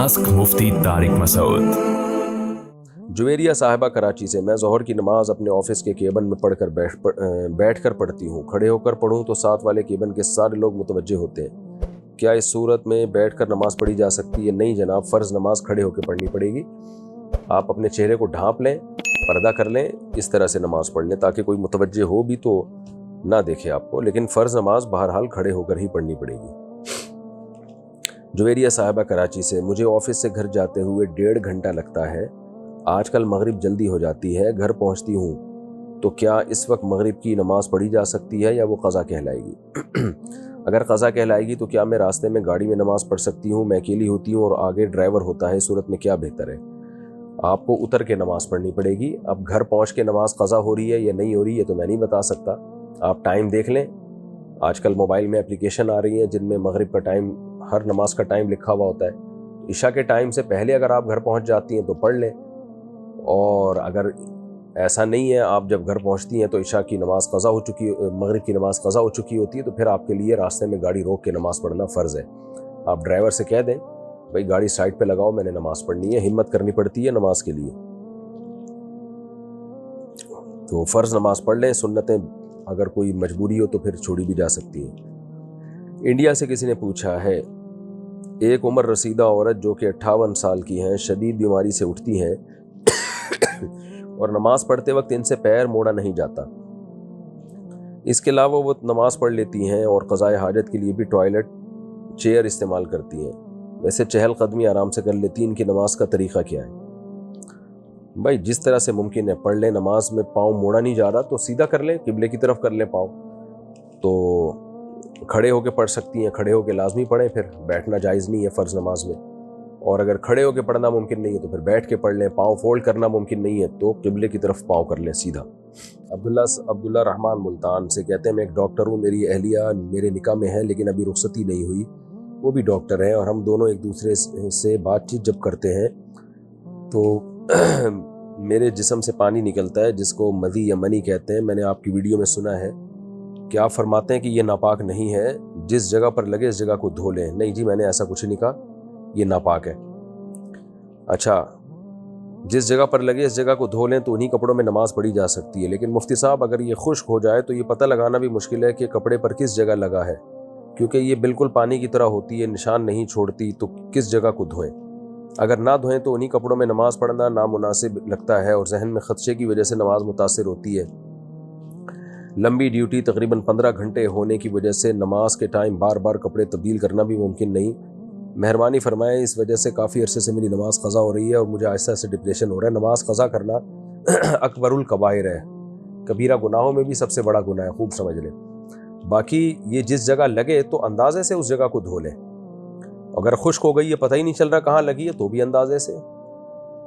Ask मुफ्ती तारिक मसूद। जुवेरिया साहिबा कराची से। मैं ज़ोहर की नमाज़ अपने ऑफिस के केबिन में बैठ कर पढ़ती हूँ। खड़े होकर पढ़ूँ तो साथ वाले केबिन के सारे लोग मुतवज्जे होते हैं। क्या इस सूरत में बैठ कर नमाज़ पढ़ी जा सकती है? नहीं जनाब, फ़र्ज़ नमाज़ खड़े होकर पढ़नी पड़ेगी। आप अपने चेहरे को ढांप लें, पर्दा कर लें, इस तरह से नमाज़ पढ़ लें ताकि कोई मुतवज्जे हो भी तो ना देखे आपको, लेकिन फ़र्ज़ नमाज़ बहरहाल खड़े होकर ही पढ़नी पड़ेगी। जुवेरिया साहिबा कराची से। मुझे ऑफिस से घर जाते हुए 1.5 घंटा लगता है। आजकल मगरिब जल्दी हो जाती है। घर पहुंचती हूँ तो क्या इस वक्त मगरिब की नमाज़ पढ़ी जा सकती है या वो क़ज़ा कहलाएगी? अगर क़ज़ा कहलाएगी तो क्या मैं रास्ते में गाड़ी में नमाज़ पढ़ सकती हूँ? मैं अकेली होती हूँ और आगे ड्राइवर होता है, सूरत में क्या बेहतर है? आपको उतर के नमाज़ पढ़नी पड़ेगी। अब घर पहुँच के नमाज़ क़ज़ा हो रही है या नहीं हो रही है तो मैं नहीं बता सकता। आप टाइम देख लें। आजकल मोबाइल में एप्लीकेशन आ रही हैं जिनमें मगरिब का टाइम, हर नमाज का टाइम लिखा हुआ होता है। इशा के टाइम से पहले अगर आप घर पहुंच जाती हैं तो पढ़ लें, और अगर ऐसा नहीं है, आप जब घर पहुंचती हैं तो इशा की नमाज़ क़ज़ा हो चुकी, मगरिब की नमाज़ क़ज़ा हो चुकी होती है, तो फिर आपके लिए रास्ते में गाड़ी रोक के नमाज़ पढ़ना फ़र्ज़ है। आप ड्राइवर से कह दें भाई गाड़ी साइड पे लगाओ, मैंने नमाज़ पढ़नी है। हिम्मत करनी पड़ती है नमाज के लिए। तो फ़र्ज़ नमाज़ पढ़ लें। सुन्नतें अगर कोई मजबूरी हो तो फिर छोड़ी भी जा सकती है। इंडिया से किसी ने पूछा है, एक उम्र रसीदा औरत जो कि 58 साल की हैं, शदीद बीमारी से उठती हैं और नमाज पढ़ते वक्त इनसे पैर मोड़ा नहीं जाता। इसके अलावा वो नमाज पढ़ लेती हैं और क़ज़ाए हाजत के लिए भी टॉयलेट चेयर इस्तेमाल करती हैं। वैसे चहल कदमी आराम से कर लेती हैं। इनकी नमाज का तरीक़ा क्या है? भाई जिस तरह से मुमकिन है पढ़ लें। नमाज में पाँव मोड़ा नहीं जा रहा तो सीधा कर लें, किबले की तरफ कर लें पाँव। तो खड़े होकर पढ़ सकती हैं, खड़े होकर लाजमी पढ़ें, फिर बैठना जायज़ नहीं है फ़र्ज़ नमाज में। और अगर खड़े होकर पढ़ना मुमकिन नहीं है तो फिर बैठ के पढ़ लें। पाँव फोल्ड करना मुमकिन नहीं है तो किबले की तरफ पाँव कर लें सीधा। अब्दुल्ला रहमान मुल्तान से कहते हैं, मैं एक डॉक्टर हूँ। मेरी अहलिया मेरे निकाह में है लेकिन अभी रुखसती नहीं हुई। वो भी डॉक्टर हैं और हम दोनों एक दूसरे से बातचीत जब करते हैं तो मेरे जिस्म से पानी निकलता है जिसको मदी या मनी कहते हैं। मैंने आपकी वीडियो में सुना है कि आप फरमाते हैं कि ये नापाक नहीं है, जिस जगह पर लगे इस जगह को धो लें। नहीं जी, मैंने ऐसा कुछ नहीं कहा, ये नापाक है। अच्छा, जिस जगह पर लगे इस जगह को धो लें तो उन्हीं कपड़ों में नमाज पढ़ी जा सकती है। लेकिन मुफ्ती साहब, अगर ये खुश्क हो जाए तो ये पता लगाना भी मुश्किल है कि कपड़े पर किस जगह लगा है, क्योंकि ये बिल्कुल पानी की तरह होती है, निशान नहीं छोड़ती, तो किस जगह को धोएं? अगर ना धोएं तो उन्हीं कपड़ों में नमाज पढ़ना नामुनासिब लगता है और जहन में खदशे की वजह से नमाज मुतासिर होती है। लंबी ड्यूटी तकरीबन 15 घंटे होने की वजह से नमाज के टाइम बार बार कपड़े तब्दील करना भी मुमकिन नहीं। मेहरबानी फरमाएं, इस वजह से काफ़ी अरसे से मेरी नमाज क़ज़ा हो रही है और मुझे आहिस्ता से डिप्रेशन हो रहा है। नमाज क़ज़ा करना अकबरुल कबाइर है, कबीरा गुनाहों में भी सबसे बड़ा गुनाह है, खूब समझ लें। बाकी ये जिस जगह लगे तो अंदाजे से उस जगह को धो लें। अगर खुश्क हो गई है, पता ही नहीं चल रहा कहाँ लगी है, तो भी अंदाजे से।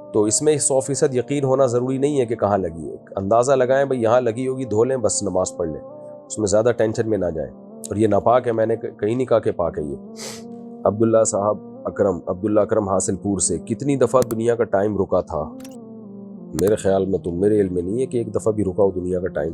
तो इसमें 100% यकीन होना ज़रूरी नहीं है कि कहाँ लगी है। अंदाज़ा लगाएं भाई यहाँ लगी होगी, धो लें, बस नमाज पढ़ लें, उसमें ज़्यादा टेंशन में ना जाएं। और ये नापाक है, मैंने कहीं नहीं कहा कि पाक है ये। अब्दुल्ला अकरम हासिलपुर से। कितनी दफ़ा दुनिया का टाइम रुका था? मेरे ख्याल में तो, मेरे इल्म में नहीं है कि एक दफ़ा भी रुका हो दुनिया का टाइम।